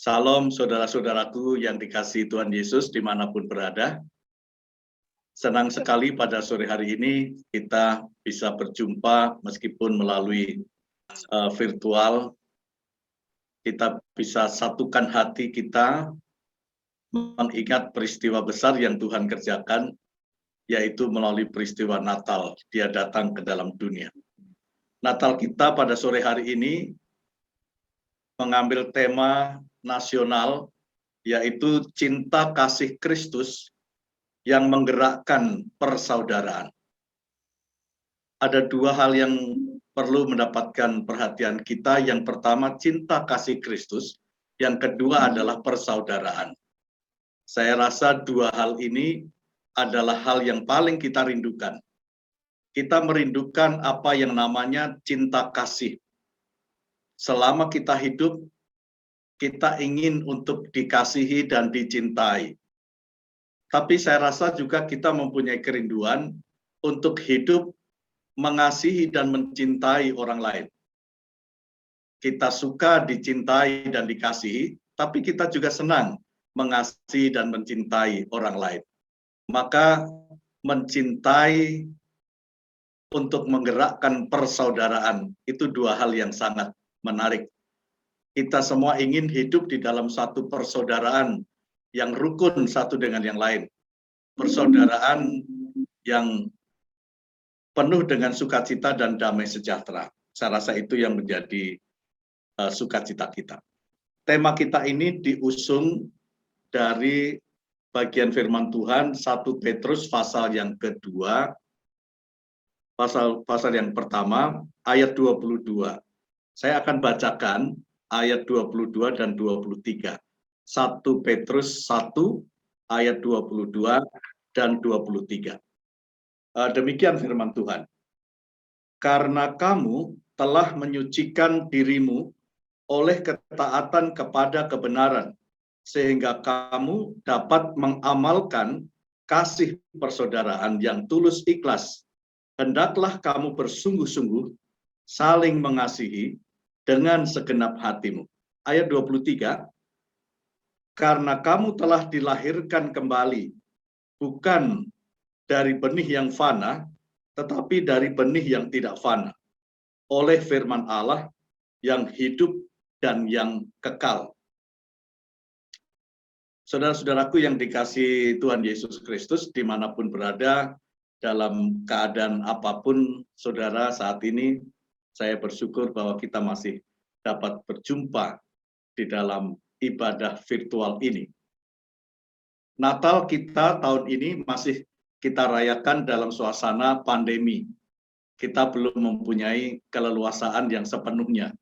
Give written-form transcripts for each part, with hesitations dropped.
Salam saudara-saudaraku yang dikasihi Tuhan Yesus dimanapun berada. Senang sekali pada sore hari ini kita bisa berjumpa meskipun melalui virtual. Kita bisa satukan hati kita mengingat peristiwa besar yang Tuhan kerjakan, yaitu melalui peristiwa Natal. Dia datang ke dalam dunia. Natal kita pada sore hari ini mengambil tema nasional, yaitu cinta kasih Kristus yang menggerakkan persaudaraan. Ada dua hal yang perlu mendapatkan perhatian kita. Yang pertama, cinta kasih Kristus. Yang kedua adalah persaudaraan. Saya rasa dua hal ini adalah hal yang paling kita rindukan. Kita merindukan apa yang namanya cinta kasih. Selama kita hidup, kita ingin untuk dikasihi dan dicintai. Tapi saya rasa juga kita mempunyai kerinduan untuk hidup mengasihi dan mencintai orang lain. Kita suka dicintai dan dikasihi, tapi kita juga senang mengasihi dan mencintai orang lain. Maka mencintai untuk menggerakkan persaudaraan itu dua hal yang sangat menarik. Kita semua ingin hidup di dalam satu persaudaraan yang rukun satu dengan yang lain. Persaudaraan yang penuh dengan sukacita dan damai sejahtera. Saya rasa itu yang menjadi sukacita kita. Tema kita ini diusung dari bagian firman Tuhan 1 Petrus pasal yang kedua, pasal yang pertama, ayat 22. Saya akan bacakan ayat 22 dan 23. 1 Petrus 1 ayat 22 dan 23. Demikian firman Tuhan. Karena kamu telah menyucikan dirimu oleh ketaatan kepada kebenaran, sehingga kamu dapat mengamalkan kasih persaudaraan yang tulus ikhlas. Hendaklah kamu bersungguh-sungguh saling mengasihi dengan segenap hatimu. Ayat 23, karena kamu telah dilahirkan kembali, bukan dari benih yang fana, tetapi dari benih yang tidak fana, oleh firman Allah yang hidup dan yang kekal. Saudara-saudaraku yang dikasihi Tuhan Yesus Kristus, dimanapun berada, dalam keadaan apapun saudara saat ini, saya bersyukur bahwa kita masih dapat berjumpa di dalam ibadah virtual ini. Natal kita tahun ini masih kita rayakan dalam suasana pandemi. Kita belum mempunyai keleluasaan yang sepenuhnya.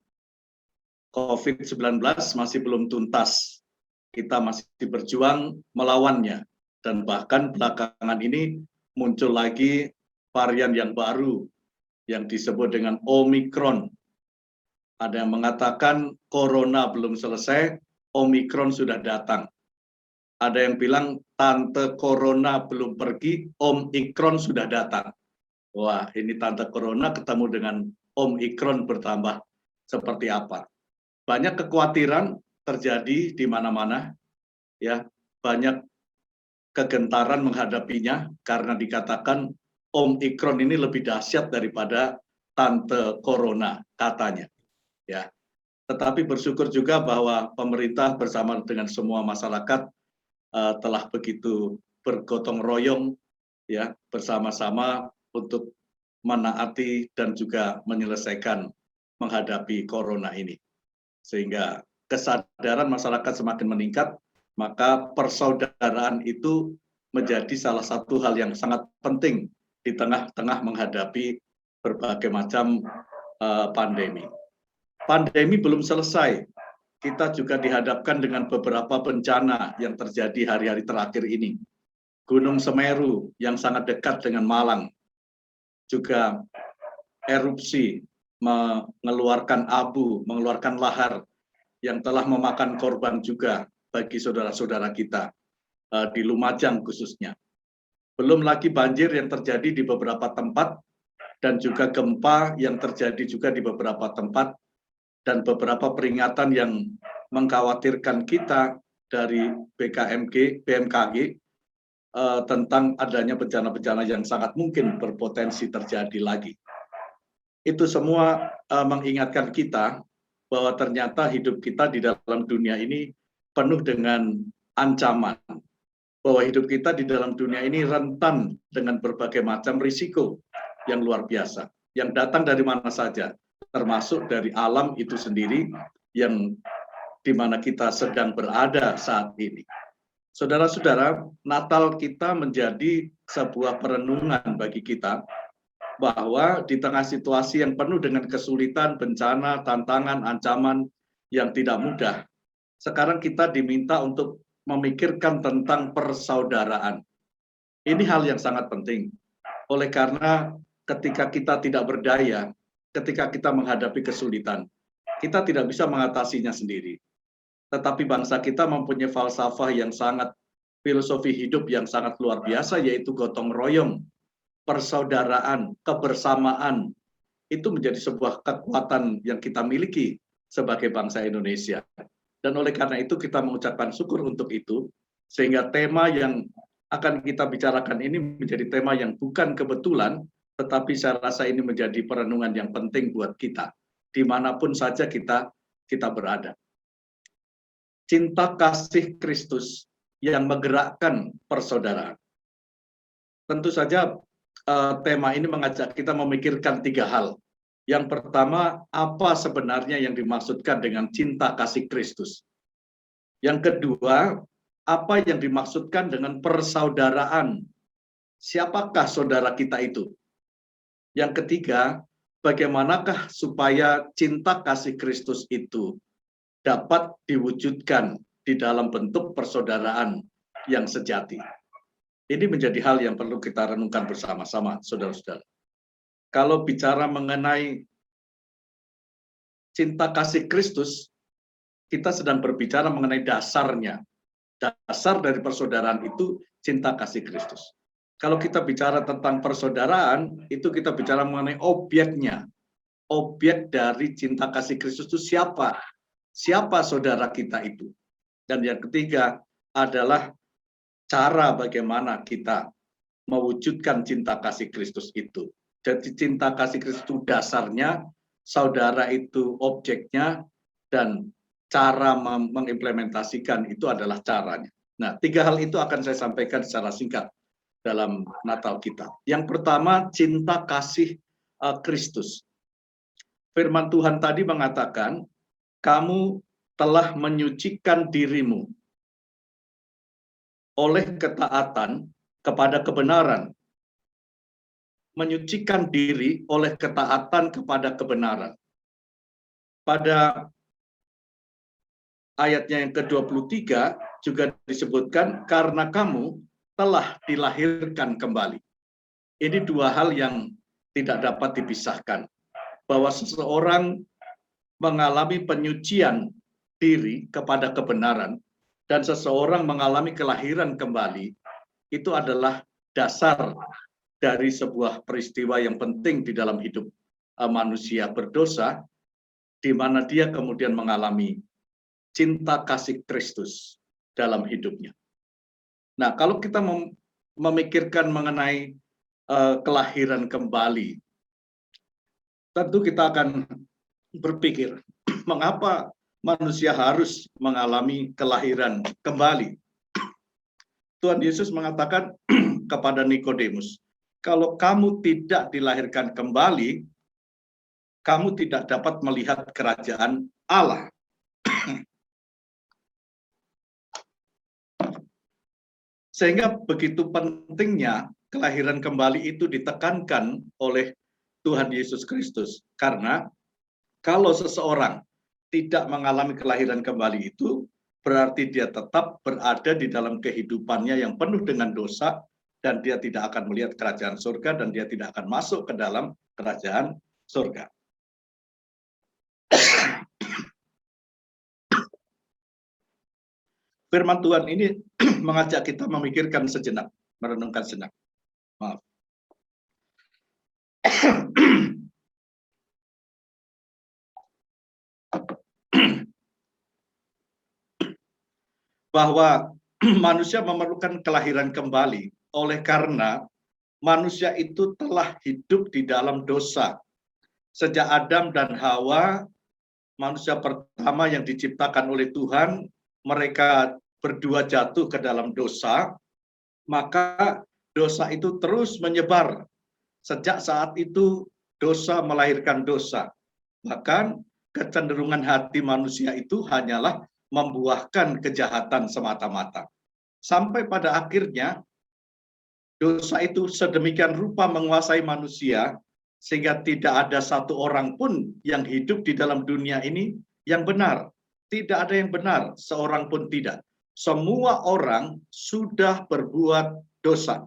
COVID-19 masih belum tuntas. Kita masih berjuang melawannya. Dan bahkan belakangan ini muncul lagi varian yang baru yang disebut dengan Omikron. Ada yang mengatakan corona belum selesai, Omikron sudah datang. Ada yang bilang tante corona belum pergi, Omikron sudah datang. Wah, ini tante corona ketemu dengan Omikron bertambah seperti apa? Banyak kekhawatiran terjadi di mana-mana, ya, banyak kegentaran menghadapinya karena dikatakan Omikron ini lebih dahsyat daripada tante corona katanya, ya. Tetapi bersyukur juga bahwa pemerintah bersama dengan semua masyarakat telah begitu bergotong royong, ya, bersama-sama untuk menaati dan juga menyelesaikan menghadapi corona ini. Sehingga kesadaran masyarakat semakin meningkat, maka persaudaraan itu menjadi salah satu hal yang sangat penting di tengah-tengah menghadapi berbagai macam pandemi. Pandemi belum selesai. Kita juga dihadapkan dengan beberapa bencana yang terjadi hari-hari terakhir ini. Gunung Semeru yang sangat dekat dengan Malang, juga erupsi mengeluarkan abu, mengeluarkan lahar yang telah memakan korban juga bagi saudara-saudara kita di Lumajang khususnya. Belum lagi banjir yang terjadi di beberapa tempat dan juga gempa yang terjadi juga di beberapa tempat dan beberapa peringatan yang mengkhawatirkan kita dari BMKG tentang adanya bencana-bencana yang sangat mungkin berpotensi terjadi lagi. Itu semua mengingatkan kita bahwa ternyata hidup kita di dalam dunia ini penuh dengan ancaman. Bahwa hidup kita di dalam dunia ini rentan dengan berbagai macam risiko yang luar biasa. Yang datang dari mana saja, termasuk dari alam itu sendiri yang di mana kita sedang berada saat ini. Saudara-saudara, Natal kita menjadi sebuah perenungan bagi kita bahwa di tengah situasi yang penuh dengan kesulitan, bencana, tantangan, ancaman yang tidak mudah, sekarang kita diminta untuk memikirkan tentang persaudaraan. Ini hal yang sangat penting. Oleh karena ketika kita tidak berdaya, ketika kita menghadapi kesulitan, kita tidak bisa mengatasinya sendiri. Tetapi bangsa kita mempunyai falsafah yang sangat, filosofi hidup yang sangat luar biasa, yaitu gotong royong, persaudaraan, kebersamaan. Itu menjadi sebuah kekuatan yang kita miliki sebagai bangsa Indonesia. Dan oleh karena itu kita mengucapkan syukur untuk itu, sehingga tema yang akan kita bicarakan ini menjadi tema yang bukan kebetulan, tetapi saya rasa ini menjadi perenungan yang penting buat kita, dimanapun saja kita berada. Cinta kasih Kristus yang menggerakkan persaudaraan. Tentu saja tema ini mengajak kita memikirkan tiga hal. Yang pertama, apa sebenarnya yang dimaksudkan dengan cinta kasih Kristus? Yang kedua, apa yang dimaksudkan dengan persaudaraan? Siapakah saudara kita itu? Yang ketiga, bagaimanakah supaya cinta kasih Kristus itu dapat diwujudkan di dalam bentuk persaudaraan yang sejati? Ini menjadi hal yang perlu kita renungkan bersama-sama, saudara-saudara. Kalau bicara mengenai cinta kasih Kristus, kita sedang berbicara mengenai dasarnya. Dasar dari persaudaraan itu cinta kasih Kristus. Kalau kita bicara tentang persaudaraan, itu kita bicara mengenai objeknya. Objek dari cinta kasih Kristus itu siapa? Siapa saudara kita itu? Dan yang ketiga adalah cara bagaimana kita mewujudkan cinta kasih Kristus itu. Jadi cinta kasih Kristus itu dasarnya, saudara itu objeknya, dan cara mengimplementasikan itu adalah caranya. Nah, tiga hal itu akan saya sampaikan secara singkat dalam Natal kita. Yang pertama, cinta kasih Kristus. Firman Tuhan tadi mengatakan, kamu telah menyucikan dirimu oleh ketaatan kepada kebenaran. Menyucikan diri oleh ketaatan kepada kebenaran. Pada ayatnya yang ke-23 juga disebutkan, karena kamu telah dilahirkan kembali. Ini dua hal yang tidak dapat dipisahkan. Bahwa seseorang mengalami penyucian diri kepada kebenaran, dan seseorang mengalami kelahiran kembali, itu adalah dasar dari sebuah peristiwa yang penting di dalam hidup manusia berdosa, di mana dia kemudian mengalami cinta kasih Kristus dalam hidupnya. Nah, kalau kita memikirkan mengenai kelahiran kembali, tentu kita akan berpikir, mengapa manusia harus mengalami kelahiran kembali? Tuhan Yesus mengatakan kepada Nikodemus, kalau kamu tidak dilahirkan kembali, kamu tidak dapat melihat kerajaan Allah. Sehingga begitu pentingnya kelahiran kembali itu ditekankan oleh Tuhan Yesus Kristus. Karena kalau seseorang tidak mengalami kelahiran kembali itu, berarti dia tetap berada di dalam kehidupannya yang penuh dengan dosa, dan dia tidak akan melihat kerajaan surga, dan dia tidak akan masuk ke dalam kerajaan surga. Firman Tuhan ini mengajak kita memikirkan sejenak, merenungkan sejenak. Maaf. bahwa manusia memerlukan kelahiran kembali oleh karena manusia itu telah hidup di dalam dosa. Sejak Adam dan Hawa, manusia pertama yang diciptakan oleh Tuhan, mereka berdua jatuh ke dalam dosa, maka dosa itu terus menyebar. Sejak saat itu dosa melahirkan dosa. Bahkan kecenderungan hati manusia itu hanyalah membuahkan kejahatan semata-mata. Sampai pada akhirnya dosa itu sedemikian rupa menguasai manusia sehingga tidak ada satu orang pun yang hidup di dalam dunia ini yang benar. Tidak ada yang benar, seorang pun tidak. Semua orang sudah berbuat dosa.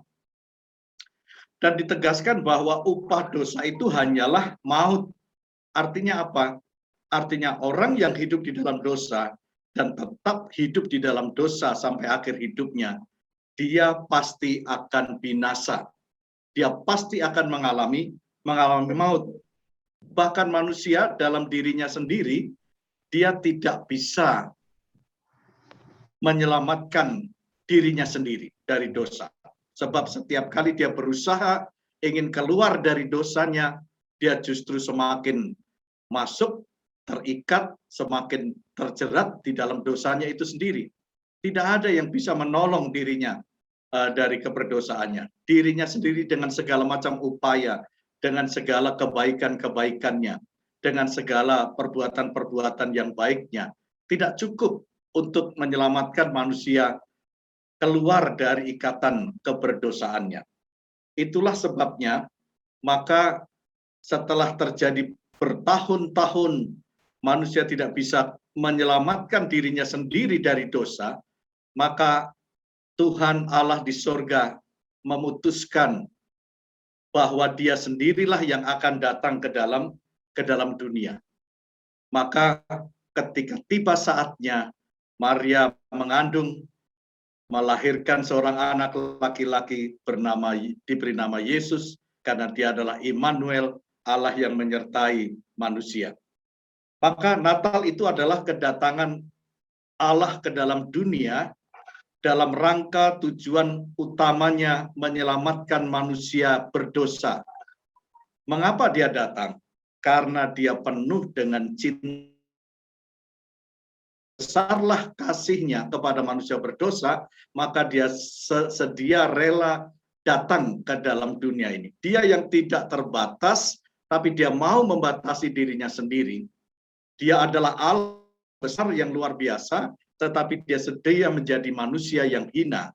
Dan ditegaskan bahwa upah dosa itu hanyalah maut. Artinya apa? Artinya orang yang hidup di dalam dosa dan tetap hidup di dalam dosa sampai akhir hidupnya, dia pasti akan binasa. Dia pasti akan mengalami maut. Bahkan manusia dalam dirinya sendiri, dia tidak bisa menyelamatkan dirinya sendiri dari dosa. Sebab setiap kali dia berusaha ingin keluar dari dosanya, dia justru semakin masuk, terikat, semakin terjerat di dalam dosanya itu sendiri. Tidak ada yang bisa menolong dirinya dari keberdosaannya. Dirinya sendiri dengan segala macam upaya, dengan segala kebaikan-kebaikannya, dengan segala perbuatan-perbuatan yang baiknya, tidak cukup untuk menyelamatkan manusia keluar dari ikatan keberdosaannya. Itulah sebabnya, maka setelah terjadi bertahun-tahun manusia tidak bisa menyelamatkan dirinya sendiri dari dosa, maka Tuhan Allah di sorga memutuskan bahwa dia sendirilah yang akan datang ke dalam dunia. Maka ketika tiba saatnya, Maria mengandung, melahirkan seorang anak laki-laki diberi nama Yesus, karena dia adalah Immanuel, Allah yang menyertai manusia. Maka Natal itu adalah kedatangan Allah ke dalam dunia dalam rangka tujuan utamanya menyelamatkan manusia berdosa. Mengapa dia datang? Karena dia penuh dengan cinta. Besarlah kasihnya kepada manusia berdosa, maka dia sedia rela datang ke dalam dunia ini. Dia yang tidak terbatas, tapi dia mau membatasi dirinya sendiri. Dia adalah Allah besar yang luar biasa, tetapi dia sedia menjadi manusia yang hina.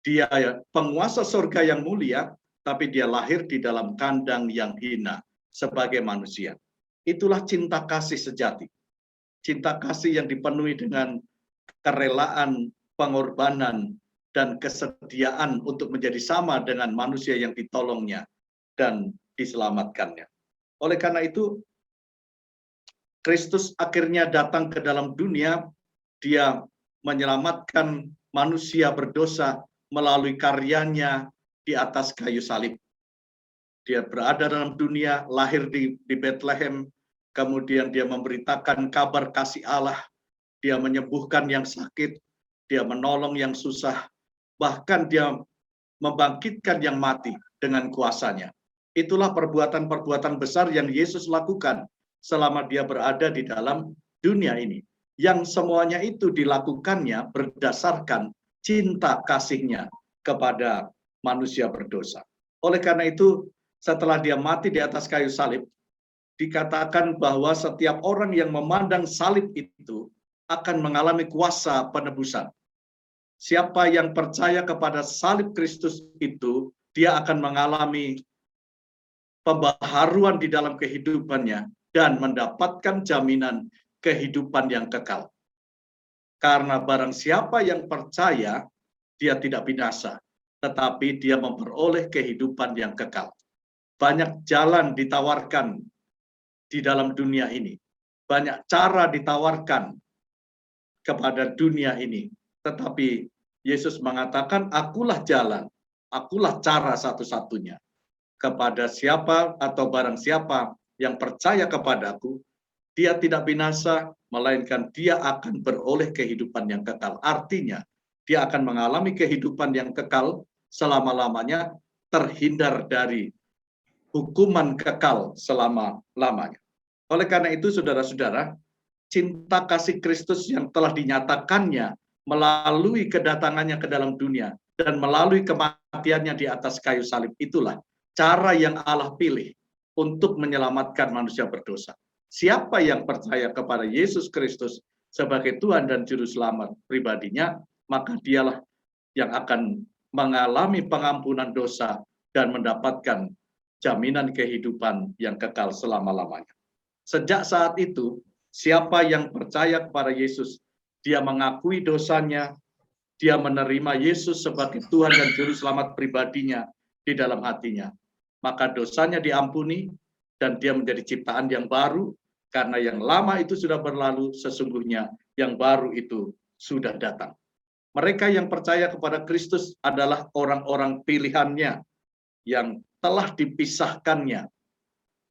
Dia penguasa surga yang mulia, tapi dia lahir di dalam kandang yang hina sebagai manusia. Itulah cinta kasih sejati. Cinta kasih yang dipenuhi dengan kerelaan, pengorbanan, dan kesediaan untuk menjadi sama dengan manusia yang ditolongnya dan diselamatkannya. Oleh karena itu, Kristus akhirnya datang ke dalam dunia, dia menyelamatkan manusia berdosa melalui karyanya di atas kayu salib. Dia berada dalam dunia, lahir di Bethlehem, kemudian dia memberitakan kabar kasih Allah, dia menyembuhkan yang sakit, dia menolong yang susah, bahkan dia membangkitkan yang mati dengan kuasanya. Itulah perbuatan-perbuatan besar yang Yesus lakukan selama dia berada di dalam dunia ini. Yang semuanya itu dilakukannya berdasarkan cinta kasihnya kepada manusia berdosa. Oleh karena itu, setelah dia mati di atas kayu salib, dikatakan bahwa setiap orang yang memandang salib itu akan mengalami kuasa penebusan. Siapa yang percaya kepada salib Kristus itu, dia akan mengalami pembaharuan di dalam kehidupannya dan mendapatkan jaminan kehidupan yang kekal. Karena barang siapa yang percaya, dia tidak binasa, tetapi dia memperoleh kehidupan yang kekal. Banyak jalan ditawarkan di dalam dunia ini. Banyak cara ditawarkan kepada dunia ini. Tetapi Yesus mengatakan, akulah jalan, akulah cara satu-satunya. Kepada siapa atau barang siapa yang percaya kepadaku, dia tidak binasa, melainkan dia akan beroleh kehidupan yang kekal. Artinya, dia akan mengalami kehidupan yang kekal selama-lamanya, terhindar dari hukuman kekal selama-lamanya. Oleh karena itu, saudara-saudara, cinta kasih Kristus yang telah dinyatakannya melalui kedatangannya ke dalam dunia dan melalui kematiannya di atas kayu salib, itulah cara yang Allah pilih untuk menyelamatkan manusia berdosa. Siapa yang percaya kepada Yesus Kristus sebagai Tuhan dan Juru Selamat pribadinya, maka dialah yang akan mengalami pengampunan dosa dan mendapatkan jaminan kehidupan yang kekal selama-lamanya. Sejak saat itu, siapa yang percaya kepada Yesus, dia mengakui dosanya, dia menerima Yesus sebagai Tuhan dan Juru Selamat pribadinya di dalam hatinya. Maka dosanya diampuni dan dia menjadi ciptaan yang baru, karena yang lama itu sudah berlalu, sesungguhnya yang baru itu sudah datang. Mereka yang percaya kepada Kristus adalah orang-orang pilihannya yang telah dipisahkannya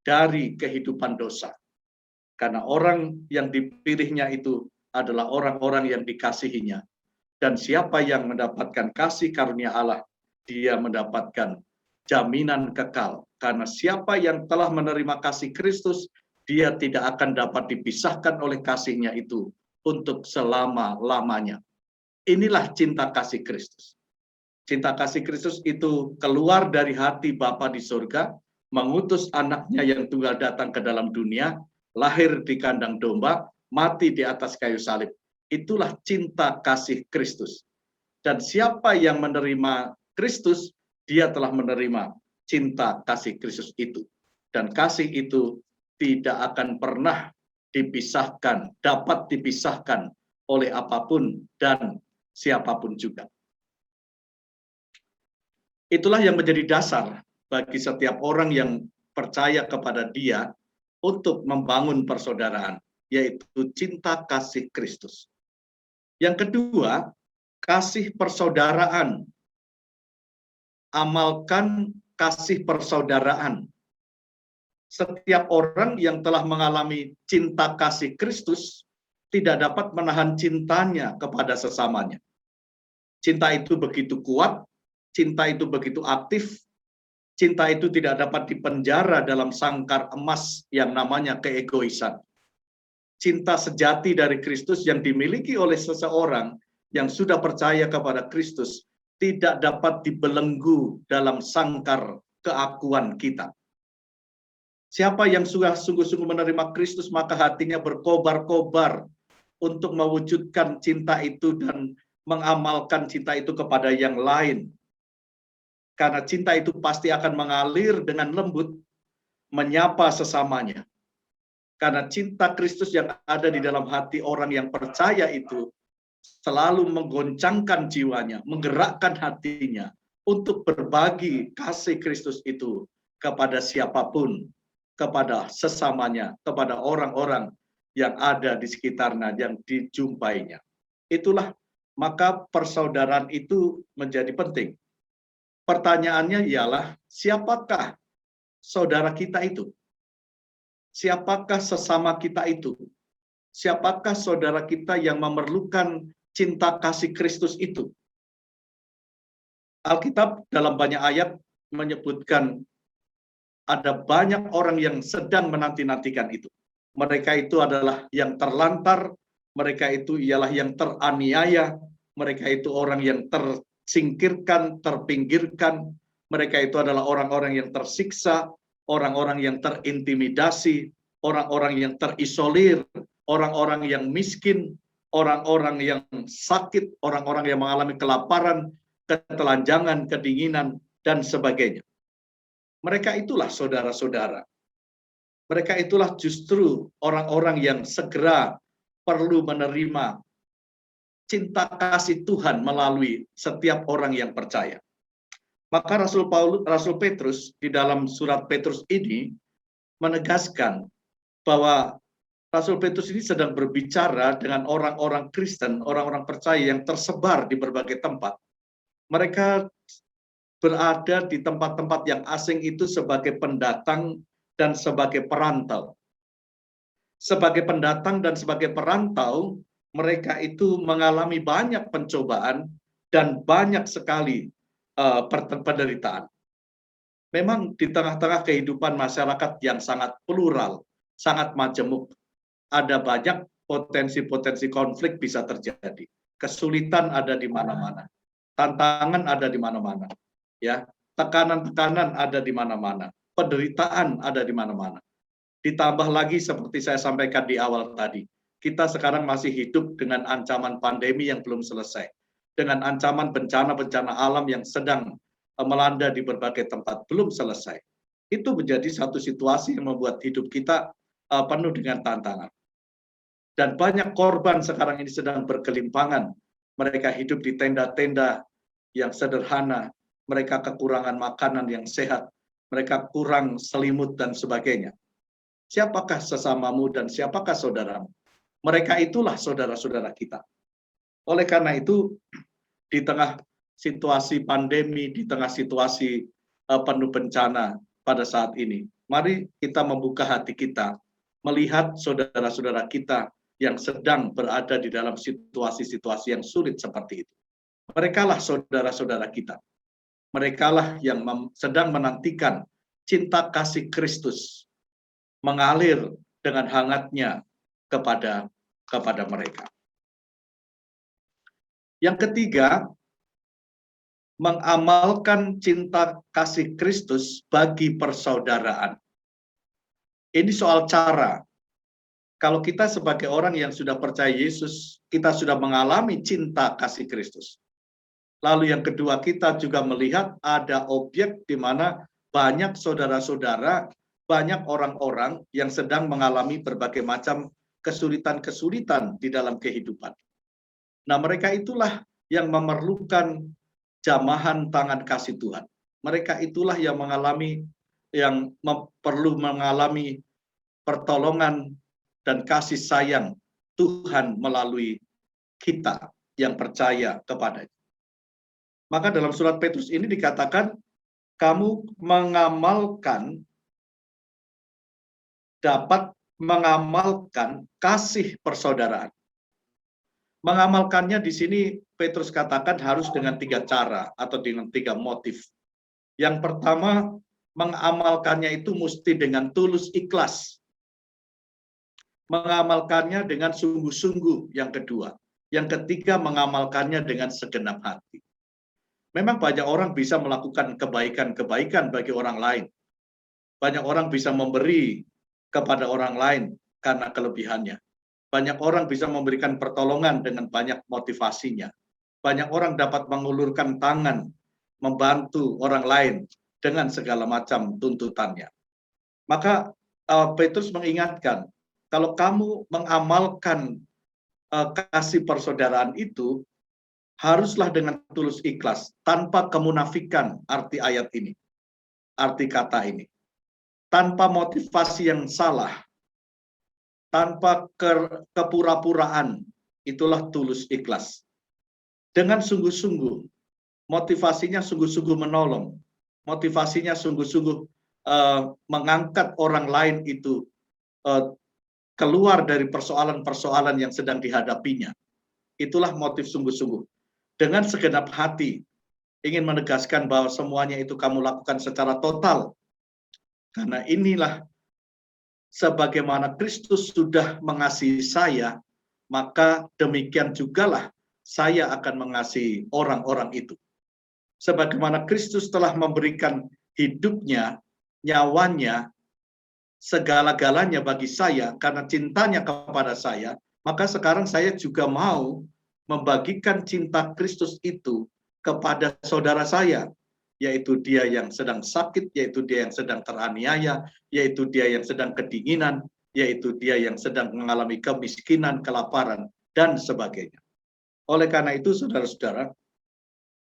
dari kehidupan dosa. Karena orang yang dipilihnya itu adalah orang-orang yang dikasihinya. Dan siapa yang mendapatkan kasih karunia Allah, dia mendapatkan jaminan kekal. Karena siapa yang telah menerima kasih Kristus, dia tidak akan dapat dipisahkan oleh kasihnya itu untuk selama-lamanya. Inilah cinta kasih Kristus. Cinta kasih Kristus itu keluar dari hati Bapa di surga, mengutus anaknya yang tunggal datang ke dalam dunia, lahir di kandang domba, mati di atas kayu salib. Itulah cinta kasih Kristus. Dan siapa yang menerima Kristus, dia telah menerima cinta kasih Kristus itu. Dan kasih itu tidak akan pernah dipisahkan, dapat dipisahkan oleh apapun dan siapapun juga. Itulah yang menjadi dasar bagi setiap orang yang percaya kepada Dia untuk membangun persaudaraan, yaitu cinta kasih Kristus. Yang kedua, kasih persaudaraan. Amalkan kasih persaudaraan. Setiap orang yang telah mengalami cinta kasih Kristus tidak dapat menahan cintanya kepada sesamanya. Cinta itu begitu kuat, cinta itu begitu aktif, cinta itu tidak dapat dipenjara dalam sangkar emas yang namanya keegoisan. Cinta sejati dari Kristus yang dimiliki oleh seseorang yang sudah percaya kepada Kristus tidak dapat dibelenggu dalam sangkar keakuan kita. Siapa yang sudah sungguh-sungguh menerima Kristus, maka hatinya berkobar-kobar untuk mewujudkan cinta itu dan mengamalkan cinta itu kepada yang lain. Karena cinta itu pasti akan mengalir dengan lembut, menyapa sesamanya. Karena cinta Kristus yang ada di dalam hati orang yang percaya itu selalu menggoncangkan jiwanya, menggerakkan hatinya untuk berbagi kasih Kristus itu kepada siapapun, kepada sesamanya, kepada orang-orang yang ada di sekitarnya, yang dijumpainya. Itulah maka persaudaraan itu menjadi penting. Pertanyaannya ialah, siapakah saudara kita itu? Siapakah sesama kita itu? Siapakah saudara kita yang memerlukan cinta kasih Kristus itu? Alkitab dalam banyak ayat menyebutkan ada banyak orang yang sedang menanti-nantikan itu. Mereka itu adalah yang terlantar, mereka itu ialah yang teraniaya, mereka itu orang yang tersingkirkan, terpinggirkan, mereka itu adalah orang-orang yang tersiksa, orang-orang yang terintimidasi, orang-orang yang terisolir, orang-orang yang miskin, orang-orang yang sakit, orang-orang yang mengalami kelaparan, ketelanjangan, kedinginan, dan sebagainya. Mereka itulah saudara-saudara. Mereka itulah justru orang-orang yang segera perlu menerima cinta kasih Tuhan melalui setiap orang yang percaya. Maka Rasul Petrus di dalam surat Petrus ini menegaskan bahwa Rasul Petrus ini sedang berbicara dengan orang-orang Kristen, orang-orang percaya yang tersebar di berbagai tempat. Mereka berada di tempat-tempat yang asing itu sebagai pendatang dan sebagai perantau. sebagai pendatang dan sebagai perantau, mereka itu mengalami banyak pencobaan dan banyak sekali penderitaan. Memang di tengah-tengah kehidupan masyarakat yang sangat plural, sangat majemuk, ada banyak potensi-potensi konflik bisa terjadi. Kesulitan ada di mana-mana. Tantangan ada di mana-mana. Ya, tekanan-tekanan ada di mana-mana. Penderitaan ada di mana-mana. Ditambah lagi seperti saya sampaikan di awal tadi, kita sekarang masih hidup dengan ancaman pandemi yang belum selesai. Dengan ancaman bencana-bencana alam yang sedang melanda di berbagai tempat belum selesai. Itu menjadi satu situasi yang membuat hidup kita penuh dengan tantangan. Dan banyak korban sekarang ini sedang bergelimpangan. Mereka hidup di tenda-tenda yang sederhana, mereka kekurangan makanan yang sehat, mereka kurang selimut dan sebagainya. Siapakah sesamamu dan siapakah saudaramu? Mereka itulah saudara-saudara kita. Oleh karena itu, di tengah situasi pandemi, di tengah situasi penuh bencana pada saat ini, mari kita membuka hati kita, melihat saudara-saudara kita yang sedang berada di dalam situasi-situasi yang sulit seperti itu. Merekalah saudara-saudara kita. Merekalah yang sedang menantikan cinta kasih Kristus mengalir dengan hangatnya kepada mereka. Yang ketiga, mengamalkan cinta kasih Kristus bagi persaudaraan. Ini soal cara. Kalau kita sebagai orang yang sudah percaya Yesus, kita sudah mengalami cinta kasih Kristus. Lalu yang kedua, kita juga melihat ada objek di mana banyak saudara-saudara, banyak orang-orang yang sedang mengalami berbagai macam kesulitan-kesulitan di dalam kehidupan. Nah, mereka itulah yang memerlukan jamahan tangan kasih Tuhan. Mereka itulah yang perlu mengalami pertolongan dan kasih sayang Tuhan melalui kita yang percaya kepadanya. Maka dalam surat Petrus ini dikatakan, kamu dapat mengamalkan kasih persaudaraan. Mengamalkannya di sini Petrus katakan harus dengan 3 cara atau dengan 3 motif. Yang pertama, mengamalkannya itu mesti dengan tulus ikhlas. Mengamalkannya dengan sungguh-sungguh yang kedua. Yang ketiga, mengamalkannya dengan segenap hati. Memang banyak orang bisa melakukan kebaikan-kebaikan bagi orang lain. Banyak orang bisa memberi kepada orang lain karena kelebihannya. Banyak orang bisa memberikan pertolongan dengan banyak motivasinya. Banyak orang dapat mengulurkan tangan, membantu orang lain dengan segala macam tuntutannya. Maka Petrus mengingatkan, kalau kamu mengamalkan kasih persaudaraan itu, haruslah dengan tulus ikhlas, tanpa kemunafikan arti ayat ini, arti kata ini. Tanpa motivasi yang salah, tanpa kepura-puraan, itulah tulus ikhlas. Dengan sungguh-sungguh, motivasinya sungguh-sungguh menolong, motivasinya sungguh-sungguh mengangkat orang lain itu keluar dari persoalan-persoalan yang sedang dihadapinya. Itulah motif sungguh-sungguh. Dengan segenap hati, ingin menegaskan bahwa semuanya itu kamu lakukan secara total. Karena inilah sebagaimana Kristus sudah mengasihi saya, maka demikian jugalah saya akan mengasihi orang-orang itu. Sebagaimana Kristus telah memberikan hidupnya, nyawanya, segala-galanya bagi saya karena cintanya kepada saya, maka sekarang saya juga mau membagikan cinta Kristus itu kepada saudara saya, yaitu dia yang sedang sakit, yaitu dia yang sedang teraniaya, yaitu dia yang sedang kedinginan, yaitu dia yang sedang mengalami kemiskinan, kelaparan, dan sebagainya. Oleh karena itu, saudara-saudara,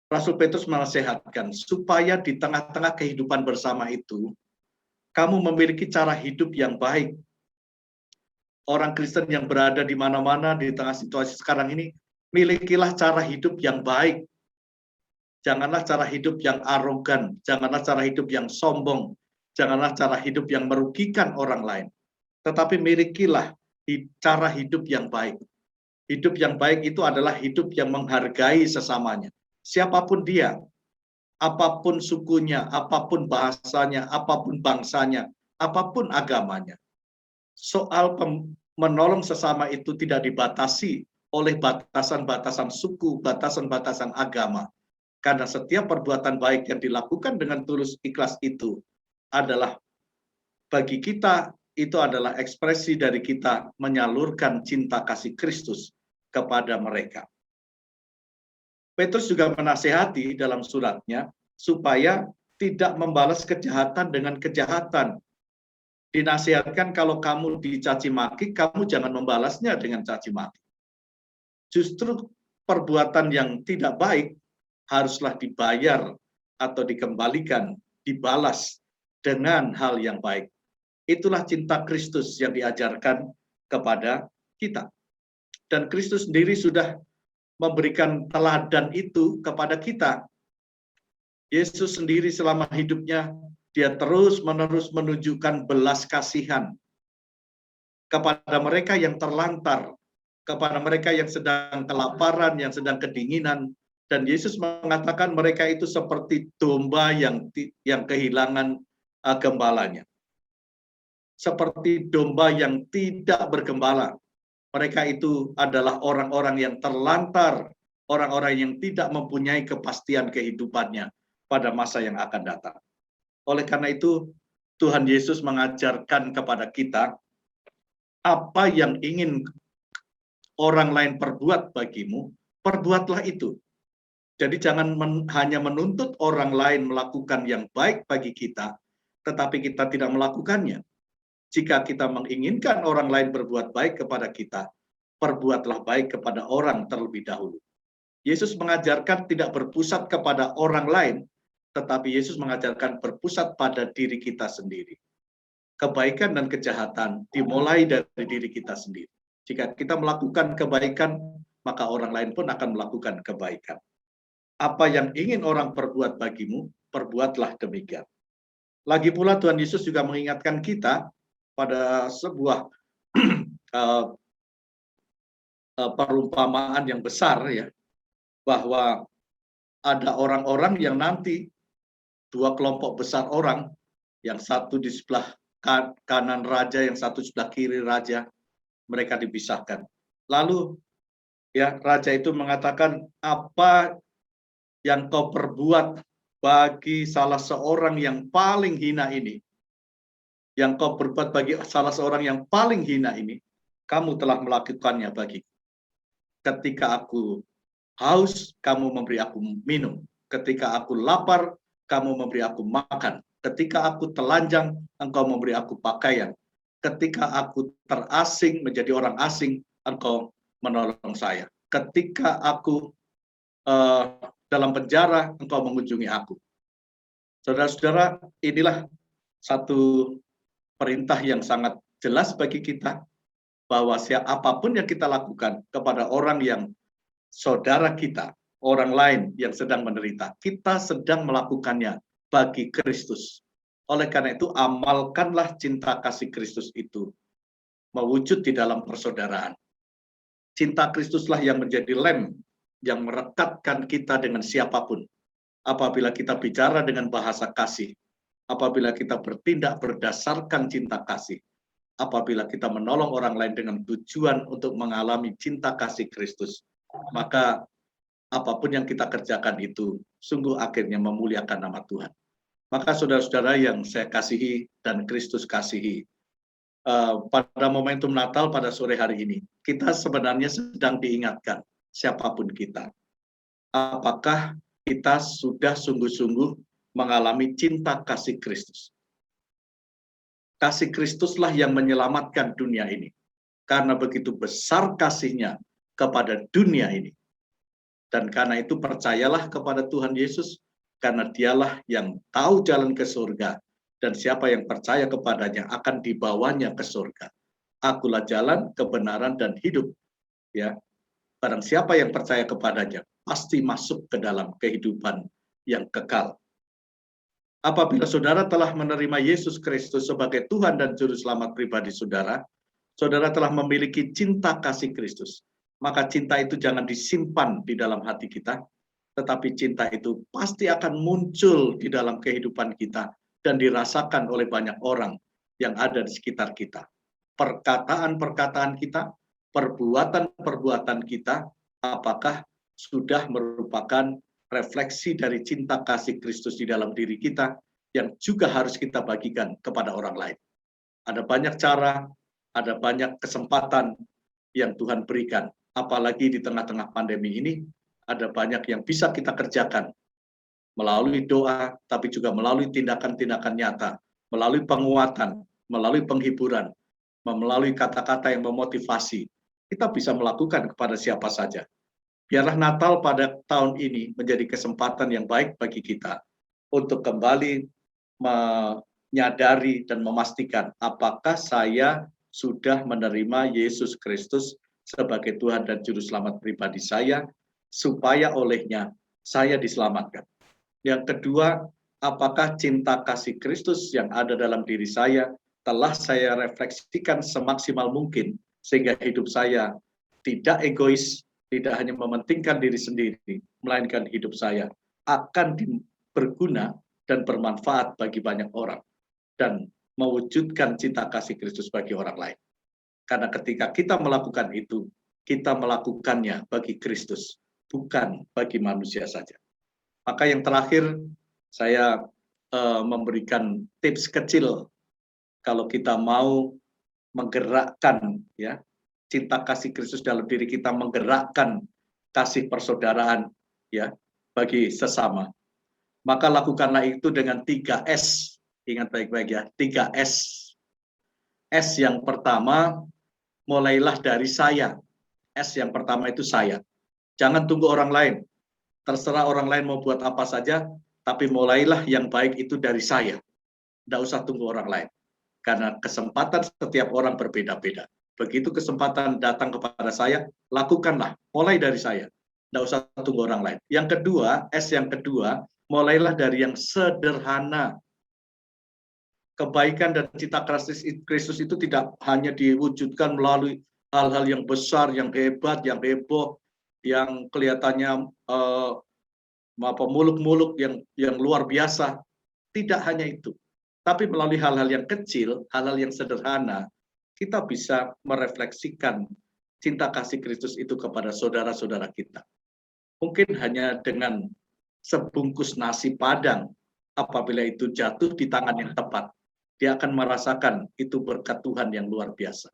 Rasul Petrus menasihatkan supaya di tengah-tengah kehidupan bersama itu, kamu memiliki cara hidup yang baik. Orang Kristen yang berada di mana-mana di tengah situasi sekarang ini, milikilah cara hidup yang baik. Janganlah cara hidup yang arogan, janganlah cara hidup yang sombong, janganlah cara hidup yang merugikan orang lain. tetapi milikilah cara hidup yang baik. Hidup yang baik itu adalah hidup yang menghargai sesamanya. Siapapun dia, apapun sukunya, apapun bahasanya, apapun bangsanya, apapun agamanya. Soal menolong sesama itu tidak dibatasi oleh batasan-batasan suku, batasan-batasan agama. Karena setiap perbuatan baik yang dilakukan dengan tulus ikhlas itu adalah bagi kita, itu adalah ekspresi dari kita menyalurkan cinta kasih Kristus kepada mereka. Petrus juga menasihati dalam suratnya supaya tidak membalas kejahatan dengan kejahatan. Dinasihatkan kalau kamu dicaci maki, kamu jangan membalasnya dengan caci maki. Justru perbuatan yang tidak baik haruslah dibayar atau dikembalikan, dibalas dengan hal yang baik. Itulah cinta Kristus yang diajarkan kepada kita. Dan Kristus sendiri sudah memberikan teladan itu kepada kita. Yesus sendiri selama hidupnya, dia terus-menerus menunjukkan belas kasihan kepada mereka yang terlantar, kepada mereka yang sedang kelaparan, yang sedang kedinginan. Dan Yesus mengatakan mereka itu seperti domba yang kehilangan gembalanya. Seperti domba yang tidak bergembala. Mereka itu adalah orang-orang yang terlantar, orang-orang yang tidak mempunyai kepastian kehidupannya pada masa yang akan datang. Oleh karena itu, Tuhan Yesus mengajarkan kepada kita, apa yang ingin orang lain perbuat bagimu, perbuatlah itu. Jadi jangan hanya menuntut orang lain melakukan yang baik bagi kita, tetapi kita tidak melakukannya. Jika kita menginginkan orang lain berbuat baik kepada kita, perbuatlah baik kepada orang terlebih dahulu. Yesus mengajarkan tidak berpusat kepada orang lain, tetapi Yesus mengajarkan berpusat pada diri kita sendiri. Kebaikan dan kejahatan dimulai dari diri kita sendiri. Jika kita melakukan kebaikan, maka orang lain pun akan melakukan kebaikan. Apa yang ingin orang perbuat bagimu, perbuatlah demikian. Lagi pula Tuhan Yesus juga mengingatkan kita pada sebuah perumpamaan yang besar, ya, bahwa ada orang-orang yang nanti dua kelompok besar orang, yang satu di sebelah kanan raja, yang satu sebelah kiri raja, mereka dipisahkan. Lalu ya raja itu mengatakan, apa yang kau perbuat bagi salah seorang yang paling hina ini, yang kau berbuat bagi salah seorang yang paling hina ini, kamu telah melakukannya bagiku. Ketika aku haus, kamu memberi aku minum. Ketika aku lapar, kamu memberi aku makan. Ketika aku telanjang, engkau memberi aku pakaian. Ketika aku terasing menjadi orang asing, engkau menolong saya. Ketika aku dalam penjara, engkau mengunjungi aku. Saudara-saudara, inilah satu perintah yang sangat jelas bagi kita, bahwa apapun yang kita lakukan kepada orang yang saudara kita, orang lain yang sedang menderita, kita sedang melakukannya bagi Kristus. Oleh karena itu, amalkanlah cinta kasih Kristus itu mewujud di dalam persaudaraan. Cinta Kristuslah yang menjadi lem yang merekatkan kita dengan siapapun. Apabila kita bicara dengan bahasa kasih, apabila kita bertindak berdasarkan cinta kasih, apabila kita menolong orang lain dengan tujuan untuk mengalami cinta kasih Kristus, maka apapun yang kita kerjakan itu sungguh akhirnya memuliakan nama Tuhan. Maka saudara-saudara yang saya kasihi dan Kristus kasihi, pada momentum Natal pada sore hari ini, kita sebenarnya sedang diingatkan, siapapun kita, apakah kita sudah sungguh-sungguh mengalami cinta kasih Kristus. Kasih Kristuslah yang menyelamatkan dunia ini. Karena begitu besar kasihnya kepada dunia ini. Dan karena itu percayalah kepada Tuhan Yesus, karena dialah yang tahu jalan ke surga. Dan siapa yang percaya kepadanya akan dibawanya ke surga. Akulah jalan, kebenaran, dan hidup. Ya, barang siapa yang percaya kepadanya, pasti masuk ke dalam kehidupan yang kekal. Apabila saudara telah menerima Yesus Kristus sebagai Tuhan dan Juru Selamat pribadi saudara, saudara telah memiliki cinta kasih Kristus. Maka cinta itu jangan disimpan di dalam hati kita, tetapi cinta itu pasti akan muncul di dalam kehidupan kita dan dirasakan oleh banyak orang yang ada di sekitar kita. Perkataan-perkataan kita, perbuatan-perbuatan kita, apakah sudah merupakan refleksi dari cinta kasih Kristus di dalam diri kita yang juga harus kita bagikan kepada orang lain. Ada banyak cara, ada banyak kesempatan yang Tuhan berikan. Apalagi di tengah-tengah pandemi ini, ada banyak yang bisa kita kerjakan melalui doa, tapi juga melalui tindakan-tindakan nyata, melalui penguatan, melalui penghiburan, melalui kata-kata yang memotivasi. Kita bisa melakukan kepada siapa saja. Biarlah Natal pada tahun ini menjadi kesempatan yang baik bagi kita untuk kembali menyadari dan memastikan apakah saya sudah menerima Yesus Kristus sebagai Tuhan dan Juru Selamat pribadi saya, supaya olehnya saya diselamatkan. Yang kedua, apakah cinta kasih Kristus yang ada dalam diri saya telah saya refleksikan semaksimal mungkin, sehingga hidup saya tidak egois, tidak hanya mementingkan diri sendiri, melainkan hidup saya akan berguna dan bermanfaat bagi banyak orang, dan mewujudkan cinta kasih Kristus bagi orang lain. Karena ketika kita melakukan itu, kita melakukannya bagi Kristus, bukan bagi manusia saja. Maka yang terakhir, saya memberikan tips kecil kalau kita mau menggerakkan ya cinta kasih Kristus dalam diri kita, menggerakkan kasih persaudaraan ya bagi sesama. Maka lakukanlah itu dengan 3S. Ingat baik-baik ya, 3S. S yang pertama, mulailah dari saya. S yang pertama itu saya. Jangan tunggu orang lain. Terserah orang lain mau buat apa saja, tapi mulailah yang baik itu dari saya. Tidak usah tunggu orang lain. Karena kesempatan setiap orang berbeda-beda. Begitu kesempatan datang kepada saya, lakukanlah. Mulai dari saya. Tidak usah tunggu orang lain. Yang kedua, S yang kedua, mulailah dari yang sederhana. Kebaikan dan cinta Kristus itu tidak hanya diwujudkan melalui hal-hal yang besar, yang hebat, yang heboh, yang kelihatannya muluk-muluk yang luar biasa. Tidak hanya itu. Tapi melalui hal-hal yang kecil, hal-hal yang sederhana, kita bisa merefleksikan cinta kasih Kristus itu kepada saudara-saudara kita. Mungkin hanya dengan sebungkus nasi padang, apabila itu jatuh di tangan yang tepat, dia akan merasakan itu berkat Tuhan yang luar biasa.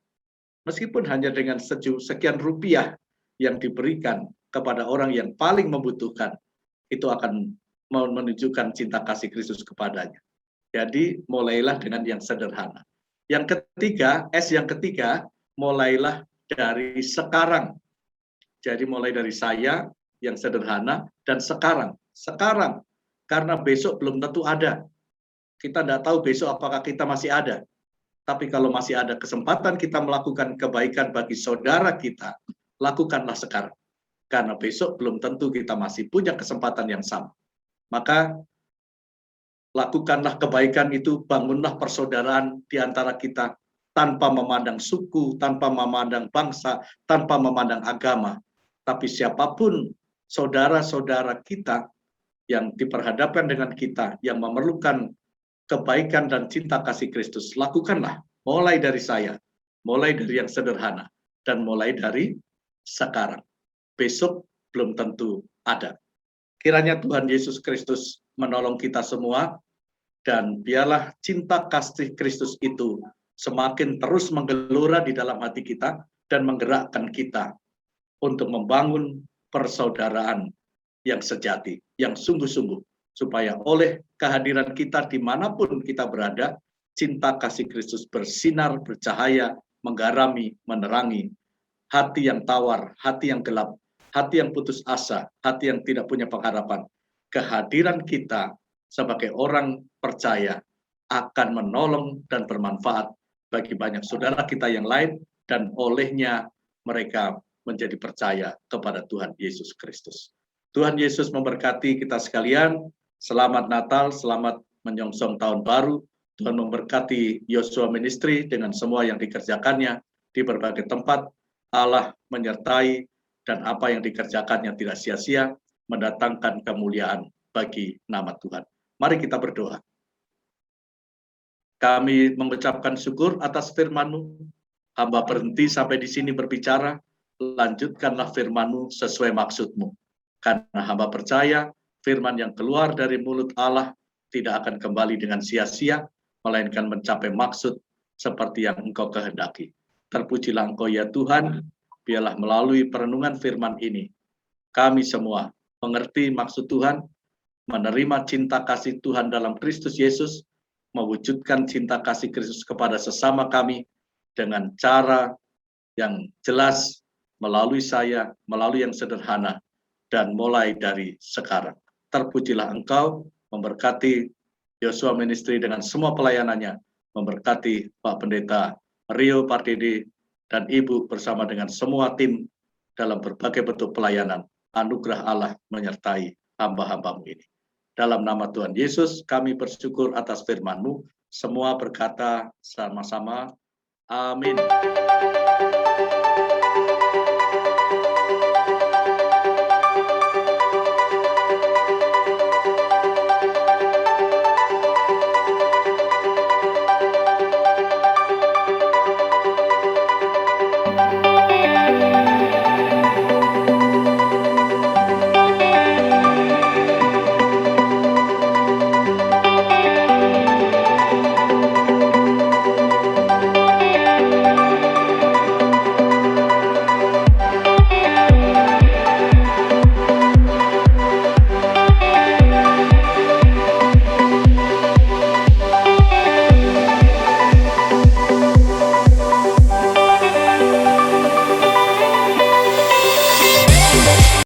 Meskipun hanya dengan sekian rupiah yang diberikan kepada orang yang paling membutuhkan, itu akan menunjukkan cinta kasih Kristus kepadanya. Jadi mulailah dengan yang sederhana. Yang ketiga, S yang ketiga, mulailah dari sekarang. Jadi mulai dari saya yang sederhana dan sekarang. Sekarang, karena besok belum tentu ada. Kita tidak tahu besok apakah kita masih ada. Tapi kalau masih ada kesempatan kita melakukan kebaikan bagi saudara kita, lakukanlah sekarang. Karena besok belum tentu kita masih punya kesempatan yang sama. Maka lakukanlah kebaikan itu, bangunlah persaudaraan di antara kita tanpa memandang suku, tanpa memandang bangsa, tanpa memandang agama. Tapi siapapun saudara-saudara kita yang diperhadapkan dengan kita, yang memerlukan kebaikan dan cinta kasih Kristus, lakukanlah. Mulai dari saya, mulai dari yang sederhana, dan mulai dari sekarang. Besok belum tentu ada. Kiranya Tuhan Yesus Kristus menolong kita semua, dan biarlah cinta kasih Kristus itu semakin terus menggelora di dalam hati kita, dan menggerakkan kita untuk membangun persaudaraan yang sejati, yang sungguh-sungguh, supaya oleh kehadiran kita dimanapun kita berada, cinta kasih Kristus bersinar, bercahaya, menggarami, menerangi hati yang tawar, hati yang gelap, hati yang putus asa, hati yang tidak punya pengharapan. Kehadiran kita sebagai orang percaya akan menolong dan bermanfaat bagi banyak saudara kita yang lain, dan olehnya mereka menjadi percaya kepada Tuhan Yesus Kristus. Tuhan Yesus memberkati kita sekalian. Selamat Natal, selamat menyongsong tahun baru. Tuhan memberkati Yosua Ministry dengan semua yang dikerjakannya di berbagai tempat. Allah menyertai dan apa yang dikerjakannya tidak sia-sia, mendatangkan kemuliaan bagi nama Tuhan. Mari kita berdoa. Kami mengucapkan syukur atas firman-Mu. Hamba berhenti sampai di sini berbicara, lanjutkanlah firman-Mu sesuai maksud-Mu. Karena hamba percaya firman yang keluar dari mulut Allah tidak akan kembali dengan sia-sia, melainkan mencapai maksud seperti yang Engkau kehendaki. Terpujilah Engkau ya Tuhan, biarlah melalui perenungan firman ini, kami semua mengerti maksud Tuhan, menerima cinta kasih Tuhan dalam Kristus Yesus, mewujudkan cinta kasih Kristus kepada sesama kami dengan cara yang jelas, melalui saya, melalui yang sederhana, dan mulai dari sekarang. Terpujilah Engkau, memberkati Yosua Ministry dengan semua pelayanannya, memberkati Pak Pendeta Rio Pardede dan Ibu bersama dengan semua tim dalam berbagai bentuk pelayanan. Anugerah Allah menyertai hamba-hamba-Mu ini. Dalam nama Tuhan Yesus, kami bersyukur atas firman-Mu. Semua berkata sama-sama, amin.